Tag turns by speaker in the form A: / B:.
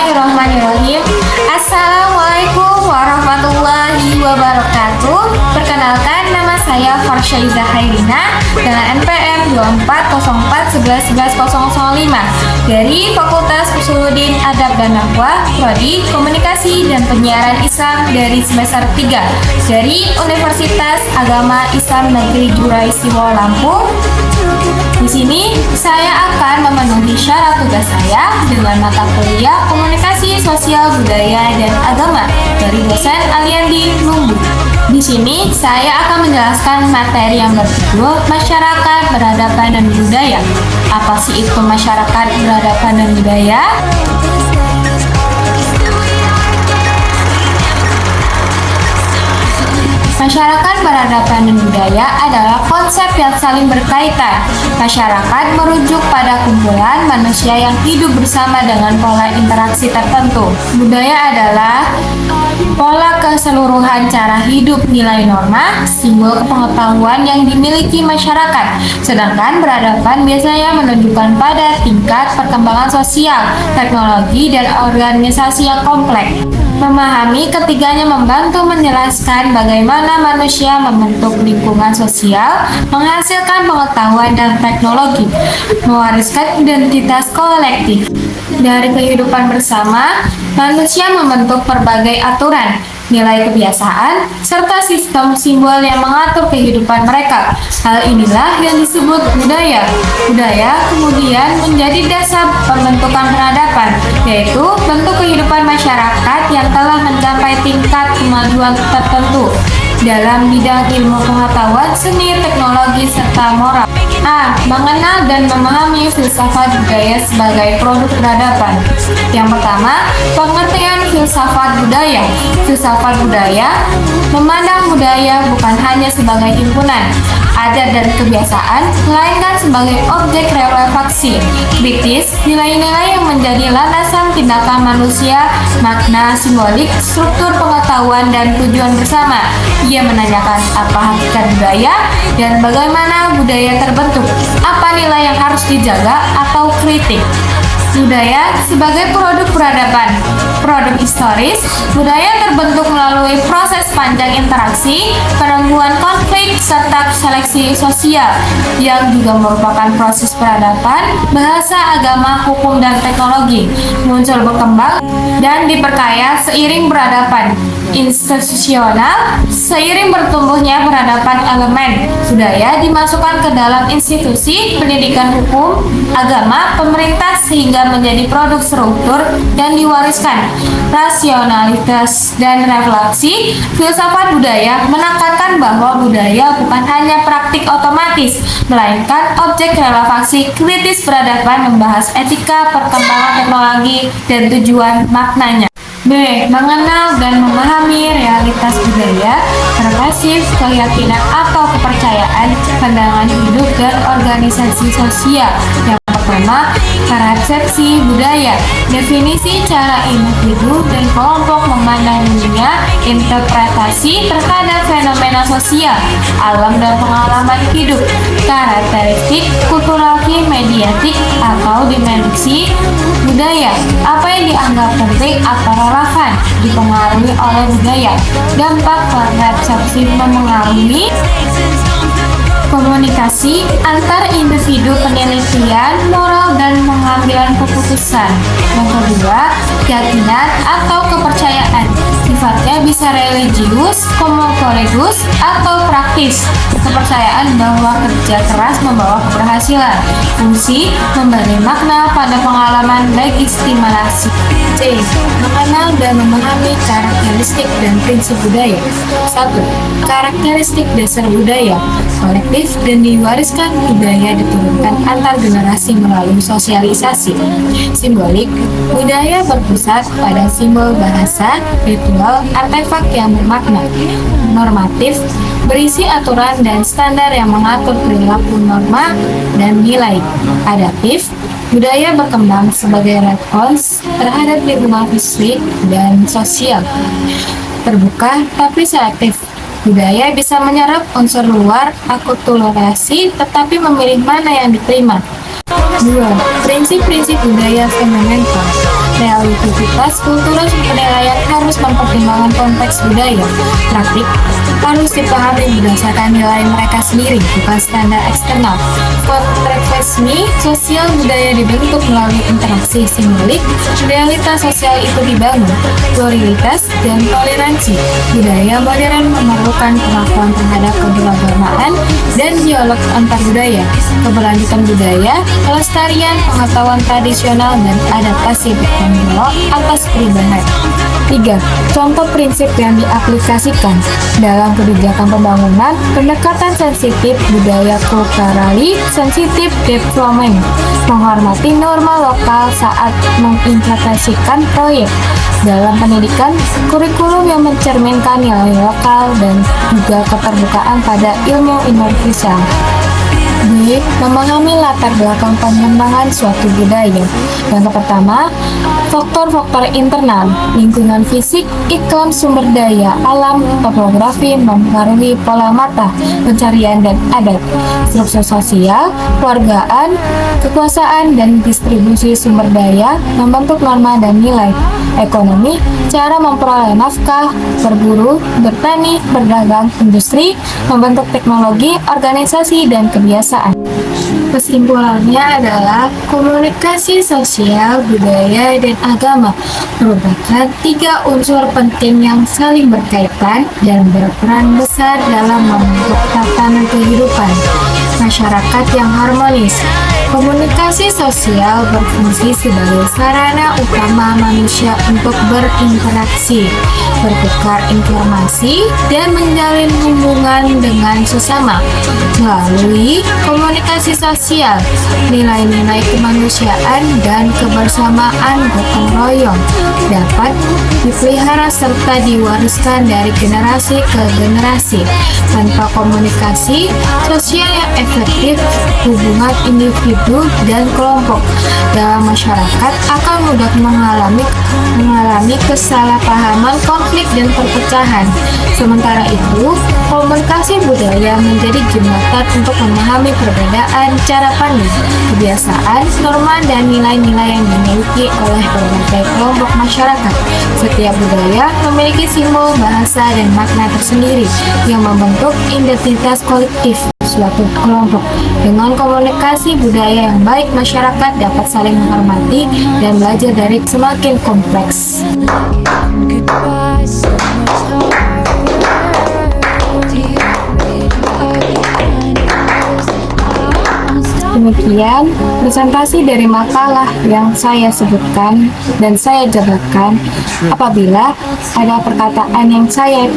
A: Bismillahirrahmanirrahim. Assalamualaikum warahmatullahi wabarakatuh. Perkenalkan, nama saya Farshaiza Hairina dengan NPM 2404111105 dari Fakultas Usuluddin Adab dan Nahwa, Prodi Komunikasi dan Penyiaran Islam dari semester 3 dari Universitas Agama Islam Negeri Jurai Siwo, Lampung. Di sini saya akan memenuhi syarat tugas saya dengan mata kuliah Komunikasi Sosial Budaya dan Agama dari dosen Aliandi Lumbu. Di sini saya akan menjelaskan materi yang berjudul Masyarakat Berhadapan dan Budaya. Apa sih itu masyarakat berhadapan dan budaya? Masyarakat berhadapan dan budaya adalah konsep yang saling berkaitan. Masyarakat merujuk pada kumpulan manusia yang hidup bersama dengan pola interaksi tertentu. Budaya adalah pola keseluruhan cara hidup, nilai norma, simbol kepengetahuan yang dimiliki masyarakat. Sedangkan berhadapan biasanya menunjukkan pada tingkat perkembangan sosial, teknologi, dan organisasi yang kompleks. Memahami ketiganya membantu menjelaskan bagaimana manusia membentuk lingkungan sosial, menghasilkan pengetahuan dan teknologi, mewariskan identitas kolektif. Dari kehidupan bersama, manusia membentuk berbagai aturan, nilai kebiasaan, serta sistem simbol yang mengatur kehidupan mereka. Hal inilah yang disebut budaya. Budaya kemudian menjadi dasar pembentukan peradaban, yaitu bentuk kehidupan masyarakat yang telah mencapai tingkat kemajuan tertentu dalam bidang ilmu pengetahuan, seni, teknologi, serta moral. A. Mengenal dan memahami filsafat budaya sebagai produk peradaban. Yang pertama, pengertian filsafat budaya. Filsafat budaya memandang budaya bukan hanya sebagai himpunan adat dan kebiasaan, melainkan sebagai objek refleksi kritis, nilai-nilai yang menjadi landasan tindakan manusia, makna simbolik, struktur pengetahuan, dan tujuan bersama. Ia menanyakan apa hakikat budaya dan bagaimana budaya terbentuk, apa nilai yang harus dijaga atau kritik. Budaya sebagai produk peradaban. Produk historis, budaya terbentuk melalui proses panjang interaksi, penangguhan konflik, serta seleksi sosial, yang juga merupakan proses peradaban, bahasa, agama, hukum, dan teknologi, muncul berkembang dan diperkaya seiring peradaban institusional. Seiring bertumbuhnya peradaban elemen budaya dimasukkan ke dalam institusi pendidikan, hukum, agama, pemerintah, sehingga menjadi produk struktur dan diwariskan. Rasionalitas dan refleksi filsafat budaya menekankan bahwa budaya bukan hanya praktik otomatis, melainkan objek refleksi kritis peradaban, membahas etika, perkembangan teknologi, dan tujuan maknanya. B. Mengenal dan memahami realitas budaya, perspektif, keyakinan atau kepercayaan, pandangan hidup, dan organisasi sosial. Yang pertama, persepsi budaya. Definisi cara individu dan kelompok memandang dunia, interpretasi terhadap fenomena sosial, alam, dan pengalaman hidup. Karakteristik kulturologi mediatik atau dimensi budaya. Apa yang dianggap penting atau relevan dipengaruhi oleh budaya. Dampak persepsi memengaruhi komunikasi antar individu, penelitian, moral, dan pengambilan keputusan. Yang kedua, keyakinan atau kepercayaan. Sifatnya bisa religius, komunitas, atau praktis. Kepercayaan bahwa kerja keras membawa keberhasilan. Fungsi memberi makna pada pengalaman legitimasi. C. Mengenal dan memahami karakteristik dan prinsip budaya. 1. Karakteristik dasar budaya. Kolektif dan diwariskan budaya diturunkan antar generasi melalui sosialisasi. Simbolik, budaya berpusat pada simbol, bahasa, ritual, artefak yang bermakna. Normatif, berisi aturan dan standar yang mengatur perilaku, norma, dan nilai. Adaptif, budaya berkembang sebagai respons terhadap lingkungan fisik dan sosial. Terbuka tapi selektif, budaya bisa menyerap unsur luar, akulturasi, tetapi memilih mana yang diterima. 2. Prinsip-prinsip budaya fundamental. Realitas kultural penilaian harus mempertimbangkan konteks budaya. Praktik harus dipahami berdasarkan nilai mereka sendiri, bukan standar eksternal. Konteksisme sosial budaya dibentuk melalui interaksi simbolik, realitas sosial itu dibangun, pluralitas dan toleransi. Budaya modern memerlukan pengakuan terhadap keberagamaan dan dialog antar budaya, keberlanjutan budaya, pelestarian pengetahuan tradisional dan adaptasi bertanggung jawab atas perubahan. 3. Contoh prinsip yang diaplikasikan dalam kebijakan pembangunan, pendekatan sensitif budaya culturally sensitive development, menghormati norma lokal saat menginterpretasikan proyek. Dalam pendidikan, kurikulum yang mencerminkan nilai lokal dan juga keterbukaan pada ilmu universal. B. Memahami latar belakang pengembangan suatu budaya. Yang pertama, faktor-faktor internal, lingkungan fisik, iklim sumber daya, alam, topografi mempengaruhi pola mata, pencarian dan adat, struktur sosial, keluargaan, kekuasaan dan distribusi sumber daya membentuk norma dan nilai. Ekonomi, cara memperoleh nafkah, berburu, bertani, berdagang, industri, membentuk teknologi, organisasi, dan kebiasaan. Kesimpulannya adalah komunikasi sosial, budaya, dan agama merupakan 3 unsur penting yang saling berkaitan dan berperan besar dalam membentuk tatanan kehidupan masyarakat yang harmonis. Komunikasi sosial berfungsi sebagai sarana utama manusia untuk berinteraksi, bertukar informasi, dan menjalin hubungan dengan sesama. Melalui komunikasi sosial, nilai-nilai kemanusiaan dan kebersamaan gotong royong dapat dipelihara serta diwariskan dari generasi ke generasi. Tanpa komunikasi sosial yang efektif, hubungan individu dan kelompok dalam masyarakat akan mudah mengalami kesalahpahaman, konflik, dan perpecahan. Sementara itu, komunikasi budaya menjadi jembatan untuk memahami perbedaan cara pandang, kebiasaan, norma, dan nilai-nilai yang dimiliki oleh berbagai kelompok masyarakat. Setiap budaya memiliki simbol, bahasa, dan makna tersendiri yang membentuk identitas kolektif suatu kelompok. Dengan komunikasi budaya yang baik, masyarakat dapat saling menghormati dan belajar dari semakin kompleks. Demikian presentasi dari makalah yang saya sebutkan dan saya jabarkan. Apabila ada perkataan yang saya